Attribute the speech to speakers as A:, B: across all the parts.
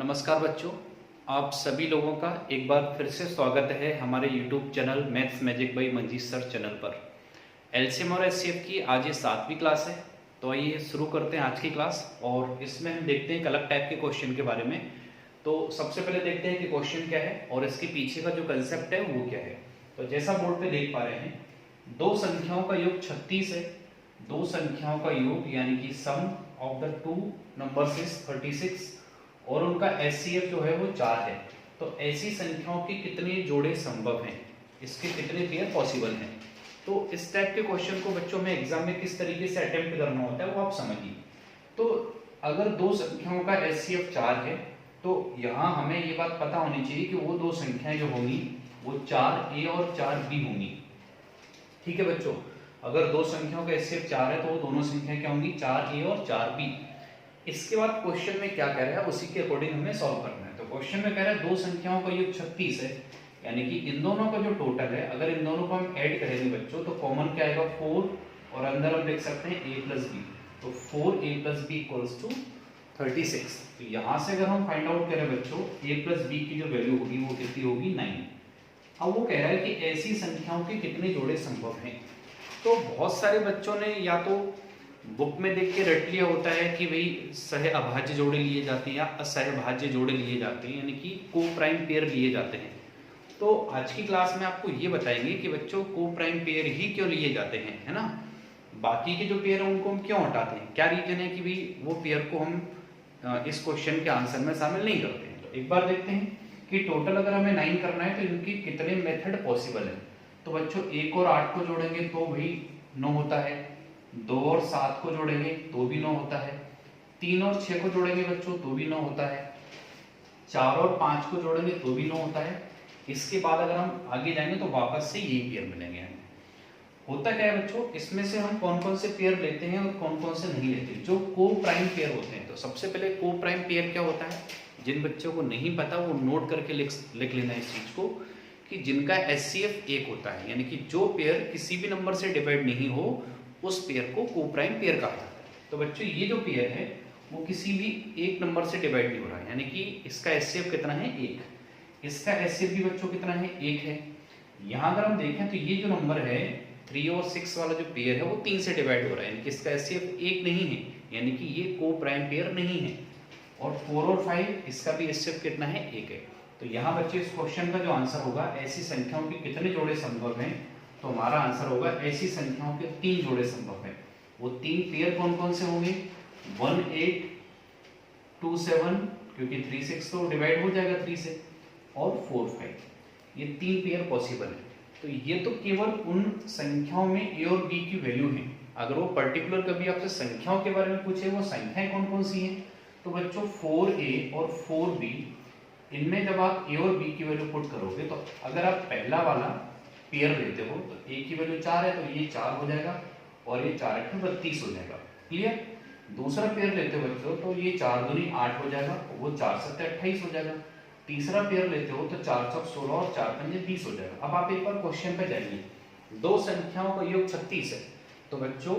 A: नमस्कार बच्चों, आप सभी लोगों का एक बार फिर से स्वागत है हमारे YouTube channel maths magic by Manjeet sir channel पर। एलसीएम और एचसीएफ की आज ये 7वीं क्लास है। तो आइए शुरू करते हैं आज की क्लास और इसमें हम देखते हैं एक अलग टाइप के क्वेश्चन के बारे में। तो सबसे पहले देखते हैं कि क्वेश्चन क्या है और इसके पीछे का जो कंसेप्ट है वो क्या है। तो जैसा बोर्ड पे देख पा रहे हैं, दो संख्याओं का योग 36 है। दो संख्याओं का योग यानी कि sum of the two numbers is 36 और उनका एचसीएफ जो है वो 4 है। तो ऐसी संख्याओं के कितने जोड़े संभव हैं, इसके कितने पेयर पॉसिबल हैं। तो इस टाइप के क्वेश्चन को बच्चों में एग्जाम में किस तरीके से अटेम्प्ट करना होता है वो आप समझिए। तो अगर दो संख्याओं का एचसीएफ 4 है तो यहाँ हमें ये बात पता होनी चाहिए कि वो दो संख्याएं जो होंगी वो 4a और 4b होंगी। ठीक है बच्चों, अगर दो संख्याओं का एचसीएफ 4 है तो वो दोनों संख्याएं क्या होंगी, 4a और 4b। इसके बाद क्वेश्चन में क्या कह रहा है उसी के अकॉर्डिंग हमें सॉल्व करना है। तो क्वेश्चन में कह रहा है दो संख्याओं का योग 36 है, यानी कि इन दोनों का जो टोटल है, अगर इन दोनों को हम ऐड करेंगे बच्चों तो कॉमन क्या आएगा 4 और अंदर हम देख सकते हैं a प्लस बी। तो 4a plus B equals to 36। तो यहाँ से अगर हम फाइंड आउट करें बच्चों a प्लस बी की जो वैल्यू होगी वो कितनी होगी 9। अब वो कह रहा है कि ऐसी संख्याओं के कितने जोड़े संभव हैं। तो बहुत सारे बच्चों ने या तो बुक में देख के रट लिया होता है कि भाई सह अभाज्य जोड़े लिए जाते हैं या असहभाज्य जोड़े लिए जाते हैं, यानी कि को प्राइम पेयर लिए जाते हैं। तो आज की क्लास में आपको ये बताएंगे कि बच्चों को प्राइम पेयर ही क्यों लिए जाते हैं, है ना। बाकी के जो पेयर है उनको हम क्यों हटाते हैं, क्या रीजन है कि भाई वो पेयर को हम इस क्वेश्चन के आंसर में शामिल नहीं करते हैं। तो एक बार देखते हैं कि टोटल अगर हमें 9 करना है तो इनकी कितने मेथड पॉसिबल है। तो बच्चों 1 और 8 को जोड़ेंगे तो भाई 9 होता है, 2 और 7 को जोड़ेंगे तो भी 9 होता है, 3 और 6 को जोड़ेंगे बच्चों तो भी 9 होता है, 4 और 5 को जोड़ेंगे तो भी 9 होता है। इसके बाद अगर हम आगे जाएंगे तो वापस से यही पेयर मिलेंगे हमें। होता क्या है बच्चों, इसमें से हम कौन कौन से पेयर लेते हैं और कौन कौन से नहीं लेते, जो को प्राइम पेयर होते हैं। तो सबसे पहले को प्राइम पेयर क्या होता है, जिन बच्चों को नहीं पता वो नोट करके लिख लेना इस चीज को, कि जिनका एचसीएफ 1 होता है, यानी कि जो पेयर किसी भी नंबर से डिवाइड नहीं हो उस पेयर को को प्राइम पेयर कहा जाता है। तो बच्चों ये जो पेयर है वो किसी भी एक नंबर से डिवाइड नहीं हो रहा है, यानी कि इसका एचसीएफ कितना है 1, इसका एचसीएफ भी बच्चों कितना है 1 है। यहाँ अगर हम देखें तो ये जो नंबर है 3 और 6 वाला जो पेयर है वो 3 से डिवाइड हो रहा है, यानी कि इसका एचसीएफ 1 नहीं है, यानी कि ये को प्राइम पेयर नहीं है। और 4 और 5 इसका भी एचसीएफ कितना है 1 है। तो यहाँ बच्चे इस क्वेश्चन का जो आंसर होगा ऐसी संख्याओं के कितने जोड़े संभव हैं, तो हमारा आंसर होगा ऐसी संख्याओं के 3 जोड़े संभव हैं। वो 3 पेयर कौन कौन से होंगे, 1 8 2 7, क्योंकि 3 6 तो डिवाइड हो जाएगा 3 से, और 4 5, ये 3 पेयर पॉसिबल है। तो ये तो केवल उन संख्याओं में a और b की वैल्यू है। अगर वो पर्टिकुलर कभी आपसे संख्याओं के बारे में पूछे वो संख्याएं कौन कौन सी हैं, तो बच्चों 4a और 4b, इनमें जब आप a और b की वैल्यू पुट करोगे तो अगर आप पहला वाला पेयर लेते हो तो a की वैल्यू 4 है तो ये 4 हो जाएगा और ये 4 8 32 हो जाएगा, क्लियर। दूसरा पेयर लेते हो बच्चों तो ये 4 दूनी 8 हो जाएगा, वो 4 7 28 हो जाएगा। तीसरा पेयर लेते हो तो 4 चौक 16 और 4 पंजे 20 हो जाएगा। अब आप एक बार क्वेश्चन पे जाइए, दो संख्याओं का योग 36 है, तो बच्चों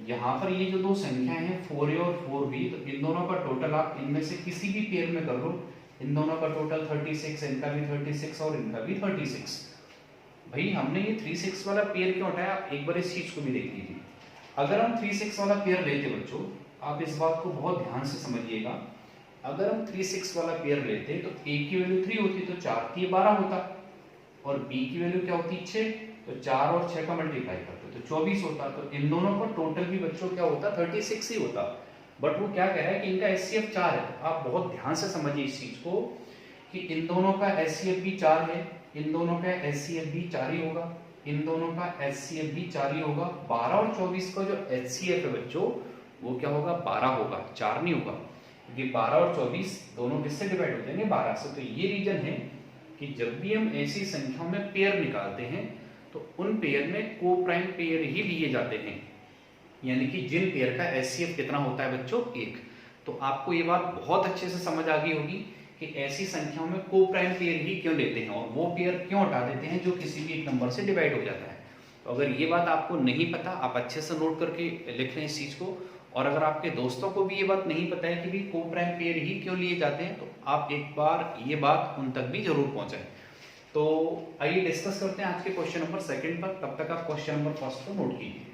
A: यहाँ पर ये जो दो संख्याएं हैं 4a और 4b, तो इन दोनों का टोटल आप इनमें से किसी भी पेयर में कर लो, इन दोनों का टोटल 36, इनका भी 36 और इनका भी 36। भाई हमने ये 3 6 वाला पेयर क्यों हटाया, एक बार इस चीज को भी देख लीजिए। अगर हम 3 6 वाला पेयर लेते बच्चों, आप इस बात को बहुत ध्यान से समझिएगा, अगर हम 3 6 वाला पेयर लेते तो a की वैल्यू 3 होती तो 4 की 12 होता, और b की वैल्यू क्या होती 6, तो 4 और 6 का मल्टीप्लाई करते तो 24 होता। तो इन दोनों का टोटल भी बच्चों क्या होता 36 ही होता। बट वो क्या कह रहा है कि इनका एचसीएफ 4 है। आप बहुत ध्यान से समझिए इस चीज को कि इन दोनों का एचसीएफ भी 4 है, इन दोनों का एचसीएफ भी 4 ही होगा, इन दोनों का एचसीएफ भी 4 ही होगा। 12 और 24 का जो एचसीएफ है बच्चों वो क्या होगा 12 होगा, 4 नहीं होगा, क्योंकि 12 और 24 दोनों किससे डिवाइड हो जाएंगे 12 से। तो ये रीजन है कि जब भी हम ऐसी संख्याओं में पेयर निकालते हैं तो उन पेयर में को प्राइम पेयर ही लिए जाते हैं, यानी कि जिन पेयर का एचसीएफ कितना होता है बच्चों 1। तो आपको ये बात बहुत अच्छे से समझ आ गई होगी कि ऐसी संख्याओं में को प्राइम पेयर ही क्यों लेते हैं और वो पेयर क्यों हटा देते हैं जो किसी भी एक नंबर से डिवाइड हो जाता है। तो अगर ये बात आपको नहीं पता, आप अच्छे से नोट करके लिख लें इस चीज को और अगर आपके दोस्तों को भी ये बात नहीं पता है कि भी को प्राइम पेयर ही क्यों लिए जाते हैं, तो आप एक बार ये बात उन तक भी जरूर पहुंचाएं। तो आइए डिस्कस करते हैं आज के क्वेश्चन नंबर सेकंड पर। तब तक आप क्वेश्चन नंबर फर्स्ट को नोट कीजिए।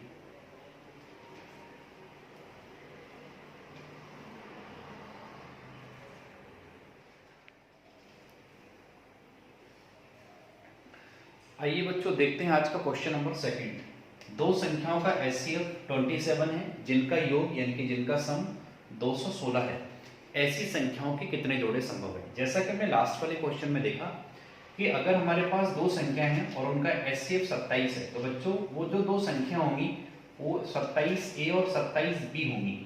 A: आइए बच्चों देखते हैं आज का क्वेश्चन नंबर सेकंड। दो संख्याओं का एचसीएफ 27 है जिनका योग यानी कि जिनका सम 216 है। ऐसी संख्याओं के कितने जोड़े संभव है। जैसा कि हमने लास्ट वाले क्वेश्चन में देखा कि अगर हमारे पास दो संख्याएं हैं और उनका एचसीएफ 27 है, तो बच्चों वो जो दो संख्या होंगी वो 27A और 27B होंगी।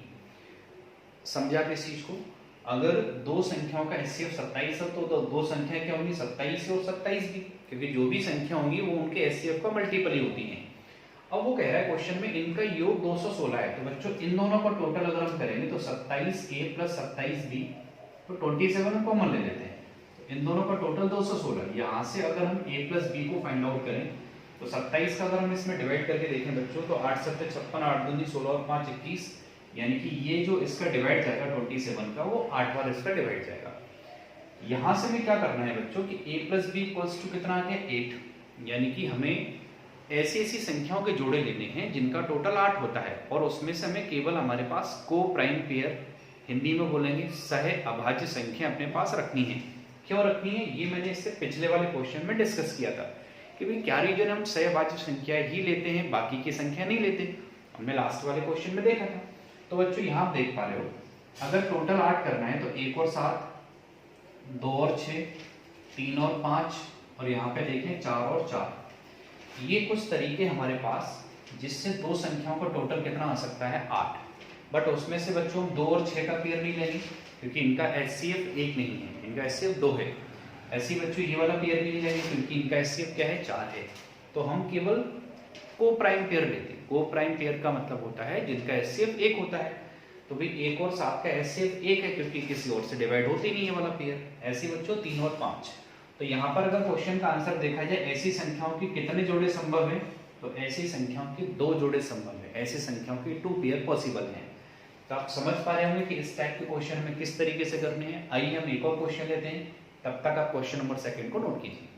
A: समझा किस चीज को। अगर दो संख्याओं का एचसीएफ 27 है तो दो संख्या क्या होंगी, 27A और 27B, क्योंकि जो भी संख्या होंगी वो उनके एचसीएफ का मल्टीपल ही होती हैं। अब वो कह रहा है क्वेश्चन में इनका योग 216 है, तो बच्चों इन दोनों का टोटल अगर हम करेंगे तो 27A प्लस 27B, तो 27 कॉमन ले लेते हैं। इन दोनों का टोटल 216। यहाँ से अगर हम A प्लस B को फाइंड आउट करें तो 27 का अगर हम इसमें डिवाइड करके देखें बच्चों तो 8 7 56, 8 दूनी 16 और 5 21, यानी कि ये जो इसका डिवाइड जाएगा 27 का वो 8 बार इसका डिवाइड जाएगा। यहाँ से हमें क्या करना है बच्चों कि A plus B equals to कितना आ गया 8, यानी कि हमें ऐसी ऐसी संख्याओं के जोड़े लेने हैं जिनका टोटल 8 होता है और उसमें से हमें केवल हमारे पास को प्राइम पेयर, हिंदी में बोलेंगे सह अभाज्य संख्या अपने पास रखनी है। क्यों रखनी है, ये मैंने इससे पिछले वाले क्वेश्चन में डिस्कस किया था कि भाई क्या रीजन हम सहभाज्य संख्या ही लेते हैं, बाकी की संख्या नहीं लेते। हमने लास्ट वाले क्वेश्चन में देखा था। तो बच्चों यहाँ आप देख पा रहे हो, अगर टोटल 8 करना है तो 1 और 7, 2 और 6, 3 और 5, और यहाँ पे देखें 4 और 4। ये कुछ तरीके हमारे पास जिससे दो संख्याओं का टोटल कितना आ सकता है 8। बट उसमें से बच्चों हम 2 और 6 का पेयर नहीं लेंगे क्योंकि इनका एचसीएफ 1 नहीं है, इनका एचसीएफ 2 है। ऐसे बच्चों ये वाला पेयर भी नहीं लेंगे क्योंकि इनका एचसीएफ क्या है 4 है। तो हम केवल को प्राइम पेयर लेते हैं। को प्राइम पेयर का मतलब होता है जिनका एचसीएफ 1 होता है। तो भाई 1 और 7 का एचसीएफ 1 है क्योंकि किसी और से डिवाइड होती नहीं है वाला पेयर। ऐसे बच्चों 3 और 5। तो यहाँ पर अगर क्वेश्चन का आंसर देखा जाए ऐसी संख्याओं की कितने जोड़े संभव है, तो ऐसी संख्याओं के 2 जोड़े संभव है। ऐसी संख्याओं की 2 पेयर पॉसिबल है। तो आप समझ पा रहे होंगे कि इस टाइप के क्वेश्चन में किस तरीके से करने हैं। आइए हम एक और क्वेश्चन लेते हैं, तब तक आप क्वेश्चन नंबर सेकंड को नोट कीजिए।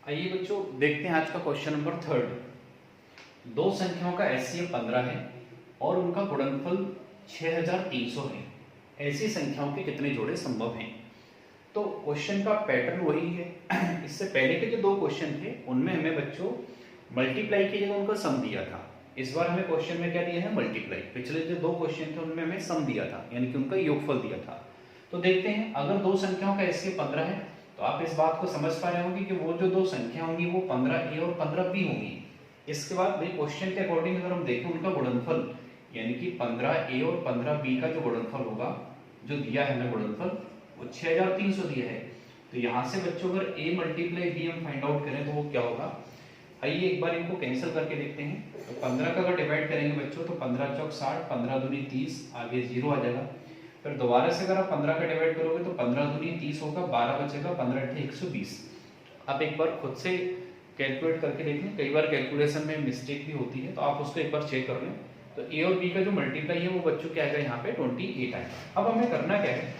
A: आइए बच्चों देखते हैं आज का क्वेश्चन नंबर थर्ड। दो संख्याओं का एचसीएफ 15 है और उनका गुणनफल 6300 है। ऐसी संख्याओं के कितने जोड़े संभव हैं। तो क्वेश्चन का पैटर्न वही है। इससे पहले के जो दो क्वेश्चन थे उनमें हमें बच्चों मल्टीप्लाई की जगह उनका सम दिया था। इस बार हमें क्वेश्चन में क्या दिया है, मल्टीप्लाई। पिछले जो दो क्वेश्चन थे उनमें हमें सम दिया था, यानी कि उनका योगफल दिया था। तो देखते हैं, अगर दो संख्याओं का एचसीएफ 15 है तो आप इस बात को समझ पा रहे होंगे कि वो जो दो संख्या होंगी वो 15A और 15B होंगी। इसके बाद भाई क्वेश्चन के अकॉर्डिंग अगर हम देखें उनका गुणनफल, यानी कि 15A और 15B का जो गुणनफल होगा, जो दिया है हमें गुणनफल, वो 6300 दिया है। तो यहाँ से बच्चों अगर A मल्टीप्लाई B हम फाइंड आउट करें तो वो क्या होगा। आइए एक बार इनको कैंसिल करके देखते हैं। तो 15 का अगर डिवाइड करेंगे बच्चों तो 15 चौक 60, 15 दूनी 30, आगे 0 आ जाएगा। फिर दोबारा से अगर आप 15 का डिवाइड करोगे तो 15 दूनी 30 होगा, 12 बचेगा, 15 अट्ठे 120। आप एक बार खुद से कैलकुलेट करके देखें, कई बार कैलकुलेशन में मिस्टेक भी होती है, तो आप उसको एक बार चेक कर लें। तो A और B का जो मल्टीप्लाई है वो बच्चों क्या आएगा, यहाँ पे 28 आएगा। अब हमें करना क्या है,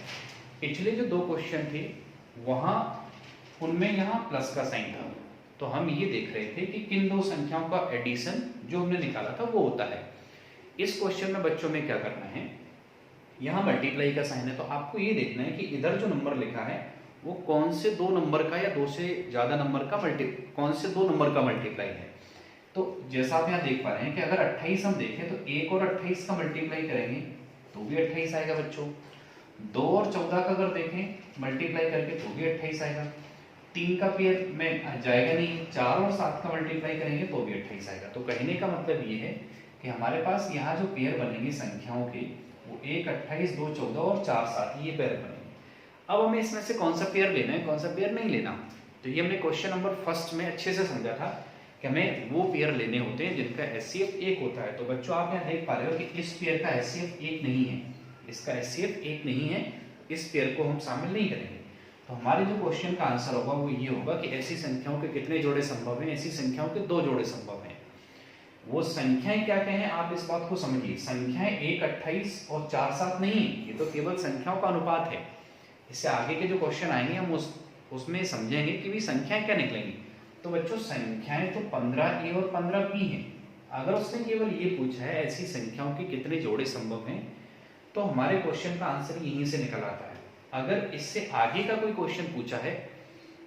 A: पिछले जो दो क्वेश्चन थे वहां उनमें यहाँ प्लस का साइन था, तो हम ये देख रहे थे कि किन दो संख्याओं का एडिशन जो हमने निकाला था वो होता है। इस क्वेश्चन में बच्चों में क्या करना है, यहाँ मल्टीप्लाई का साइन है, तो आपको ये देखना है कि इधर जो नंबर लिखा है वो कौन से दो नंबर का या दो से ज्यादा नंबर का कौन से दो नंबर का मल्टीप्लाई है। तो जैसा आप यहाँ देख पा रहे हैं कि अगर 28 हम देखें तो 1 और 28 का मल्टीप्लाई करेंगे तो भी 28 आएगा बच्चों। 2 और 14 का अगर देखें मल्टीप्लाई करके तो भी 28 आएगा। 3 का पेयर में जाएगा नहीं, 4 और 7 का मल्टीप्लाई करेंगे तो भी 28 आएगा। तो कहने का मतलब ये है कि हमारे पास यहाँ जो पेयर बनेंगे संख्याओं के वो 1 28, 2 14 और 4 7 ये पेयर बनेंगे। अब हमें इसमें से कौन सा पेयर लेना है, कौन सा पेयर नहीं लेना। तो ये हमने क्वेश्चन नंबर फर्स्ट में अच्छे से समझा था कि हमें वो पेयर लेने होते हैं जिनका एचसीएफ 1 होता है। तो बच्चों आप यहाँ देख पा रहे हो कि इस पेयर का एचसीएफ 1 नहीं है, इसका एचसीएफ 1 नहीं है, इस पेयर को हम शामिल नहीं करेंगे। तो हमारे जो क्वेश्चन का आंसर होगा वो ये होगा कि ऐसी संख्याओं के कितने जोड़े संभव हैं, ऐसी संख्याओं के 2 जोड़े संभव हैं। वो संख्याएं क्या क्या हैं आप इस बात को समझिए, संख्याएं 1 28 और 4 7 नहीं है, ये तो केवल संख्याओं का अनुपात है। इससे आगे के जो क्वेश्चन आएंगे हम उसमें समझेंगे कि भी संख्याएं क्या निकलेंगी। तो बच्चों संख्याएं तो 15a और 15b हैं। अगर उसने केवल ये पूछा है ऐसी संख्याओं के कितने जोड़े संभव हैं, तो हमारे क्वेश्चन का आंसर यहीं से निकल आता है। अगर इससे आगे का कोई क्वेश्चन पूछा है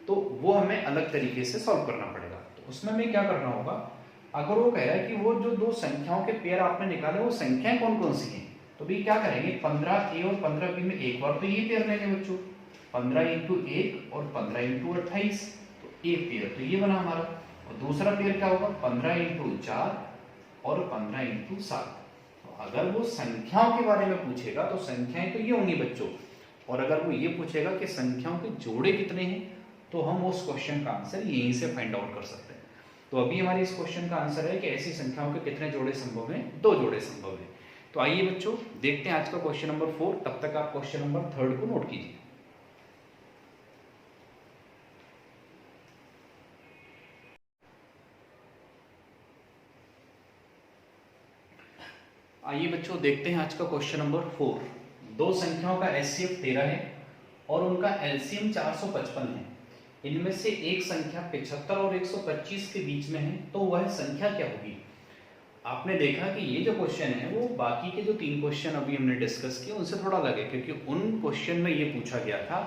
A: तो वो हमें अलग तरीके से सॉल्व करना पड़ेगा। तो उसमें हमें क्या करना होगा, अगर वो कह रहा है कि वो जो 2 संख्याओं के पेयर आपने निकाले वो संख्याएं कौन कौन सी हैं, तो भी क्या करेंगे 15a और 15b में एक बार तो ये पेयर लेंगे बच्चों, 15 × 1 और 15 × 28, तो एक पेयर तो ये बना हमारा। और दूसरा पेयर क्या होगा 15 × 4 और 15 × 7। तो अगर वो संख्याओं के बारे में पूछेगा तो संख्याएं तो ये होंगी बच्चों, और अगर वो ये पूछेगा कि संख्याओं के जोड़े कितने हैं तो हम उस क्वेश्चन का आंसर यहीं से फाइंड आउट कर सकते हैं। तो अभी हमारे इस क्वेश्चन का आंसर है कि ऐसी संख्याओं के कितने जोड़े संभव हैं, 2 जोड़े संभव हैं। तो आइए बच्चों देखते हैं आज का क्वेश्चन नंबर 4, तब तक आप क्वेश्चन नंबर 3 को नोट कीजिए। आइए बच्चों देखते हैं आज का क्वेश्चन नंबर 4। 2 संख्याओं का एचसीएफ 13 है और उनका एलसीएम 455 है। इनमें से एक संख्या 75 और 125 के बीच में है, तो वह संख्या क्या होगी। आपने देखा कि ये जो क्वेश्चन है वो बाकी के जो 3 क्वेश्चन अभी हमने डिस्कस किए उनसे थोड़ा अलग है, क्योंकि उन क्वेश्चन में ये पूछा गया था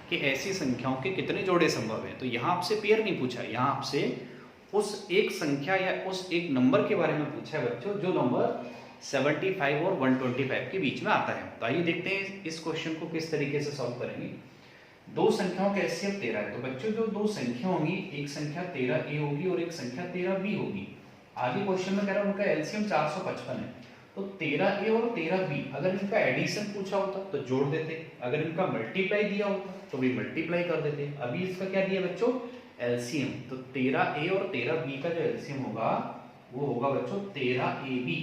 A: कि ऐसी संख्याओं के कितने जोड़े संभव हैं। तो यहाँ आपसे पेयर नहीं पूछा, यहाँ आपसे उस एक संख्या या उस एक नंबर के बारे में पूछा है बच्चों, जो नंबर 75 और 125 के बीच में आता है। तो आइए देखते हैं इस क्वेश्चन को किस तरीके से सॉल्व करेंगे। 2 संख्याओं का एचसीएफ 13 है, तो बच्चों जो 2 संख्या होंगी, एक संख्या 13a होगी और एक संख्या 13b होगी। आगे क्वेश्चन में कह रहा है उनका एलसीएम 455 है, तो 13a और 13b अगर इनका एडिशन पूछा होता तो जोड़ देते, अगर इनका मल्टीप्लाई दिया होता तो भी मल्टीप्लाई कर देते। अभी इसका क्या दिया बच्चों एलसीएम, तो 13a और 13b का जो एलसीएम होगा वो होगा बच्चों 13ab,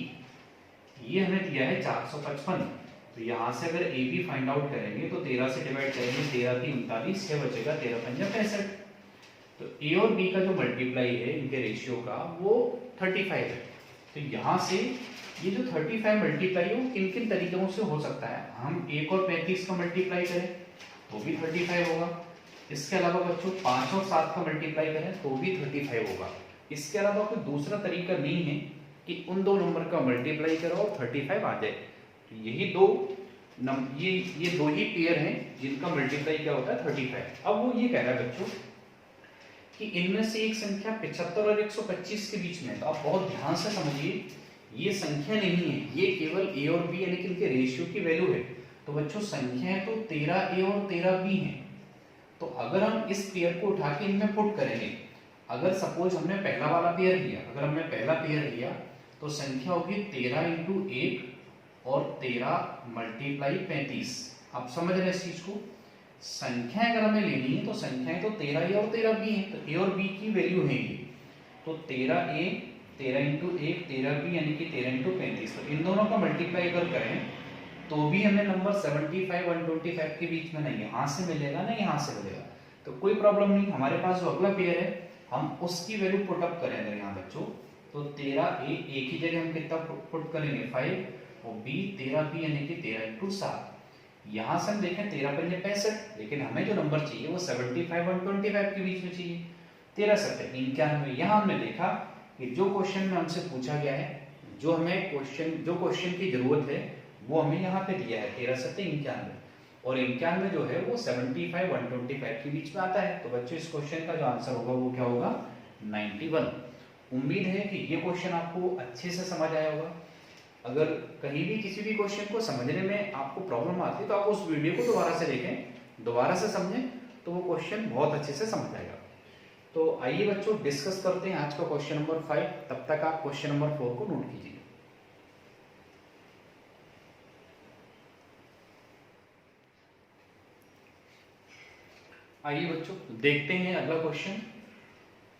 A: ये हमें दिया है 455। तो यहाँ से अगर ए बी फाइंड आउट करेंगे तो 13 से डिवाइड करेंगे, 13 की 39, 6 बचेगा, 13 पंजा 65। तो ए और बी का जो मल्टीप्लाई है इनके रेशियो का वो 35 है। तो यहाँ से ये जो 35 मल्टीप्लाई वो किन किन तरीकों से हो सकता है, हम 1 और 35 का मल्टीप्लाई करें तो भी 35 होगा। इसके अलावा बच्चों 5 और 7 का मल्टीप्लाई करें तो भी 35 होगा। इसके अलावा कोई दूसरा तरीका नहीं है कि उन 2 नंबर का मल्टीप्लाई करो और 35 आ जाए। तो यही ये 2 ही पेयर हैं जिनका मल्टीप्लाई क्या होता है 35। अब वो ये कह रहा है बच्चों कि इनमें से एक संख्या 75 और 125 के बीच में है। तो आप बहुत ध्यान से समझिए, ये संख्या नहीं है, ये केवल ए और बी यानी कि इनके रेशियो की वैल्यू है। तो बच्चों संख्याएं तो 13a और 13b हैं। तो अगर हम इस पेयर को उठा के इनमें पुट करेंगे, अगर सपोज हमने पहला वाला पेयर लिया, अगर हमने पहला पेयर लिया तो संख्या होगी 13 × 1 और 13 × 35। आप समझ रहे हैं इस चीज को, संख्याएं अगर हमें लेनी है तो संख्याएं तो 13a और 13b हैं, तो a और b की वैल्यू है ये। तो 13a 13 × 1 13b यानी कि 13 × 35। तो इन दोनों का मल्टीप्लाई अगर करें तो भी हमें नंबर 75 125 के बीच में नहीं, यहाँ से मिलेगा ना यहाँ से मिलेगा, तो कोई प्रॉब्लम नहीं। हमारे पास जो अगला पेयर है हम उसकी वैल्यू पुट अप करें अगर यहाँ बच्चों, तो 13a एक ही जगह हम कितना पुट करेंगे 5 और b 13b यानी कि 13 × 7। यहाँ से हम देखें 13 पंजे 65, लेकिन हमें जो नंबर चाहिए वो 75 125 के बीच में चाहिए, 13 7 91। यहाँ हमने देखा कि जो क्वेश्चन में हमसे पूछा गया है, जो क्वेश्चन की जरूरत है वो हमें यहाँ पे दिया है 13 7 91, और 91 जो है वो 75 125 के बीच में आता है। तो बच्चों इस क्वेश्चन का जो आंसर होगा वो क्या होगा 91। उम्मीद है कि ये क्वेश्चन आपको अच्छे से समझ आया होगा। अगर कहीं भी किसी भी क्वेश्चन को समझने में आपको प्रॉब्लम आती है तो आप उस वीडियो को दोबारा से देखें, दोबारा से समझें, तो वो क्वेश्चन बहुत अच्छे से समझ आएगा। तो आइए बच्चों डिस्कस करते हैं आज का क्वेश्चन नंबर 5, तब तक आप क्वेश्चन नंबर 4 को नोट कीजिए। आइए बच्चों देखते हैं अगला क्वेश्चन।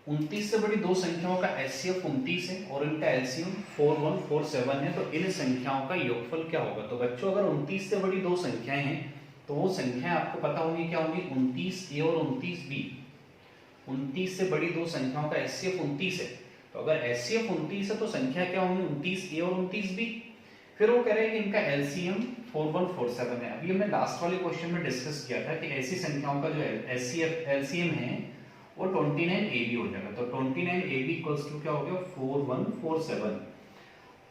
A: 29 से बड़ी 2 संख्याओं का एचसीएफ 29 है और इनका एलसीएम 4147 है, तो इन संख्याओं का योगफल क्या होगा। तो बच्चों अगर 29 से बड़ी 2 संख्याएं हैं तो वो संख्या आपको पता होगी क्या होगी, 29A और 29B। 29 से बड़ी दो संख्याओं का HCF 29 है, तो अगर HCF 29 है तो संख्या क्या होगी, 29A और 29B। फिर वो कह रहे हैं कि इनका LCM 4147 है। अभी हमने लास्ट वाले क्वेश्चन में डिस्कस किया था कि ऐसी संख्याओं का जो LCM है वो 29AB हो जाएगा, तो 29AB इक्वल्स टू क्या हो गया, 4147।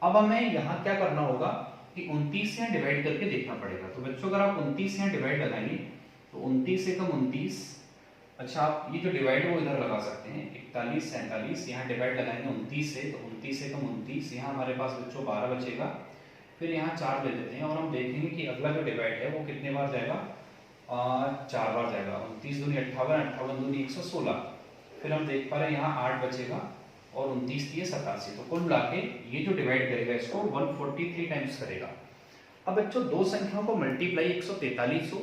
A: अब हमें यहाँ क्या करना होगा कि 29 से डिवाइड करके देखना पड़ेगा। तो बच्चों अगर आप 29 से डिवाइड लगाएंगे तो 29 से कम 29, अच्छा आप ये जो डिवाइड है वो इधर लगा सकते हैं, 41 47, यहाँ डिवाइड लगाएंगे 29 से, तो 29 से कम 29, यहाँ हमारे पास बच्चों 12 बचेगा। फिर यहाँ 4 ले लेते हैं और हम देखेंगे कि अगला जो डिवाइड है वो कितने बार जाएगा, 4 बार जाएगा। 29 दूनी 58, 58 दूनी 116। फिर हम देख पा रहे हैं यहाँ 8 बचेगा और 29 दिए 87, तो कुल मिला के ये जो डिवाइड करेगा इसको 143 टाइम्स करेगा। अब बच्चों दो संख्याओं को मल्टीप्लाई 143 हो,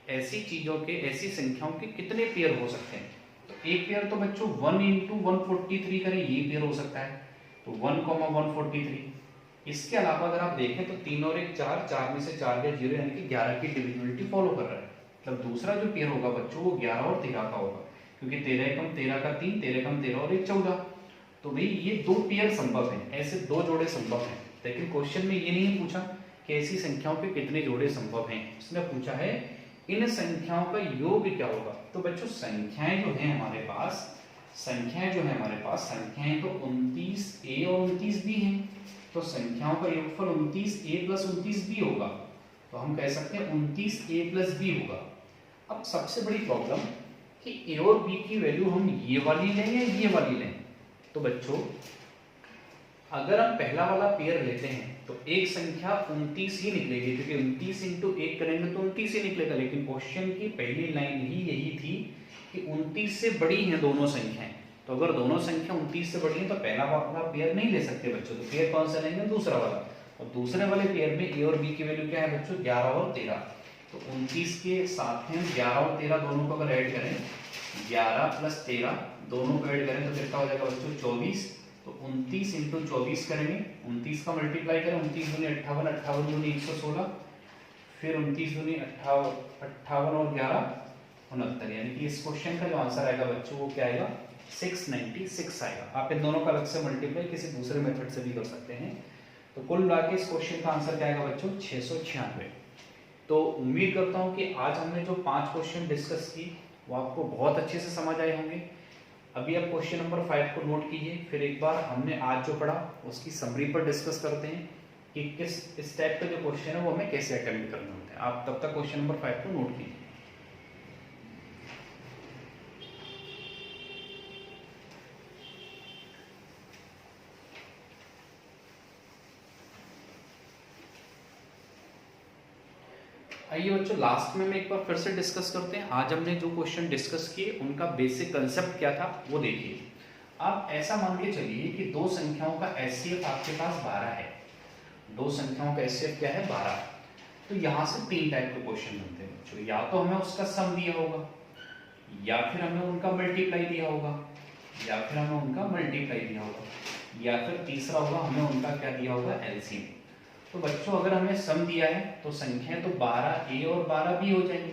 A: ऐसी चीजों के, ऐसी संख्याओं के कितने पेयर हो सकते हैं, तो एक पेयर तो बच्चों 1 × 143 करें ये पेयर हो सकता है, तो 1, 143। इसके अलावा अगर आप देखें तो 3 और 1 4, 4 में से 4 गए 0, यानी कि 11 की डिविजिबिलिटी फॉलो कर रहा है। मतलब दूसरा जो पेयर होगा बच्चों वो 11 और 13 का होगा, क्योंकि 13 कम 13 का 3, 13 कम 13 और 1 14। तो भाई ये दो पेयर संभव हैं, ऐसे दो जोड़े संभव हैं। लेकिन क्वेश्चन में ये नहीं पूछा कि ऐसी संख्याओं के कितने जोड़े संभव हैं, इसने पूछा है इन संख्याओं का योग क्या होगा। तो बच्चों संख्याएं जो हैं हमारे पास, संख्याएं तो 29A और 29B हैं, तो संख्याओं का योगफल 29A + 29B होगा, तो हम कह सकते हैं 29A + B होगा। अब सबसे बड़ी प्रॉब्लम कि A और B की वैल्यू हम ये वाली लें या ये वाली लें। तो बच्चों अगर हम पहला वाला पेयर लेते हैं तो एक संख्या 29 ही निकलेगी, क्योंकि 29 × 1 करेंगे तो 29 ही निकलेगा। लेकिन क्वेश्चन की पहली लाइन ही यही थी कि 29 से बड़ी हैं दोनों संख्याएं, तो अगर दोनों संख्या 29 से बड़ी हैं तो पहला वाला पेयर नहीं ले सकते बच्चों, तो पेयर कौन सा लेंगे, दूसरा वाला। और दूसरे वाले पेयर में A और B की वैल्यू क्या है बच्चों, 11 और 13। तो 29 के साथ में 11 और 13 दोनों को अगर ऐड करें, 11 + 13 दोनों को ऐड करें तो कितना हो जाएगा बच्चों, 24। तो 29 × 24 करेंगे, 29 का मल्टीप्लाई करें, 29 दूनी 58, 58 दूनी 116, फिर 29 दूनी 58 और 11 69, यानी कि इस क्वेश्चन का जो आंसर आएगा बच्चों वो क्या आएगा, 696 आएगा। आप इन दोनों का अलग से मल्टीप्लाई किसी दूसरे मेथड से भी कर सकते हैं। तो कुल मिला के इस क्वेश्चन का आंसर क्या आएगा बच्चों, 696। तो उम्मीद करता हूँ कि आज हमने जो 5 क्वेश्चन डिस्कस की वो आपको बहुत अच्छे से समझ आए होंगे। अभी आप क्वेश्चन नंबर 5 को नोट कीजिए, फिर एक बार हमने आज जो पढ़ा उसकी समरी पर डिस्कस करते हैं कि इस टाइप का जो क्वेश्चन है वो हमें कैसे अटेम्प्ट करने होते हैं। आप तब तक क्वेश्चन नंबर 5 को नोट कीजिए। आइए बच्चों लास्ट में एक बार फिर से डिस्कस करते हैं। आज हमने जो क्वेश्चन डिस्कस किए उनका बेसिक कंसेप्ट क्या था वो देखिए। आप ऐसा मान के चलिए कि दो संख्याओं का HCF आपके पास 12 है, दो संख्याओं का HCF क्या है 12। तो यहाँ से 3 टाइप के क्वेश्चन बनते हैं बच्चों, या तो हमें उसका सम दिया होगा, या फिर हमें उनका मल्टीप्लाई दिया होगा, या फिर हमें उनका मल्टीप्लाई दिया होगा, या फिर तीसरा होगा हमें उनका क्या दिया होगा, LCM। तो बच्चों अगर हमें सम दिया है तो संख्या तो 12A और 12B हो जाएंगी।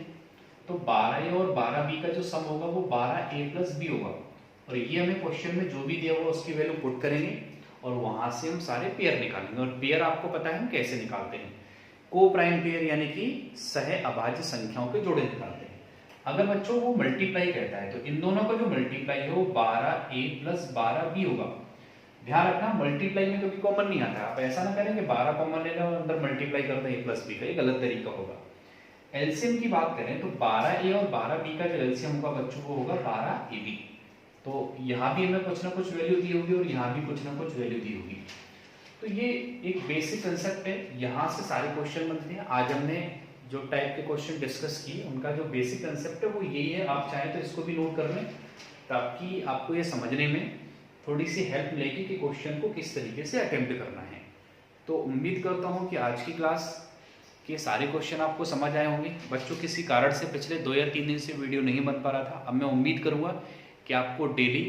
A: तो 12A और 12B का जो सम होगा वो 12A + B होगा, और ये हमें क्वेश्चन में जो भी दिया होगा उसकी वैल्यू पुट करेंगे और वहां से हम सारे पेयर निकालेंगे। और पेयर आपको पता है हम कैसे निकालते हैं, को प्राइम पेयर यानी कि सह अभाज्य संख्याओं के जोड़े निकालते हैं। अगर बच्चों वो मल्टीप्लाई कहता है तो इन दोनों का जो मल्टीप्लाई है वो 12A + 12B होगा। ध्यान रखना मल्टीप्लाई में कभी कॉमन नहीं आता है, आप ऐसा ना करें कि 12 कॉमन ले लें और अंदर मल्टीप्लाई कर दें A + B का, ये गलत तरीका होगा। एलसीएम की बात करें तो 12A और 12B का जो एलसीएम होगा बच्चों को होगा 12AB। तो यहाँ भी हमें कुछ ना कुछ वैल्यू दी होगी और यहाँ भी कुछ ना कुछ वैल्यू दी होगी। तो ये एक बेसिक कंसेप्ट है, यहाँ से सारे क्वेश्चन बनते हैं। आज हमने जो टाइप के क्वेश्चन डिस्कस किए उनका जो बेसिक कंसेप्ट है वो यही है। आप चाहें तो इसको भी नोट कर लें ताकि आपको ये समझने में थोड़ी सी हेल्प मिलेगी कि क्वेश्चन को किस तरीके से अटेम्प्ट करना है। तो उम्मीद करता हूँ कि आज की क्लास के सारे क्वेश्चन आपको समझ आए होंगे। बच्चों किसी कारण से पिछले 2 या 3 दिन से वीडियो नहीं बन पा रहा था, अब मैं उम्मीद करूँगा कि आपको डेली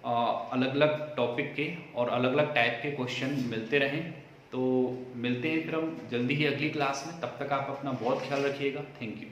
A: अलग अलग टॉपिक के और अलग अलग टाइप के क्वेश्चन मिलते रहें। तो मिलते हैं फिर हम जल्दी ही अगली क्लास में। तब तक आप अपना बहुत ख्याल रखिएगा। Thank you.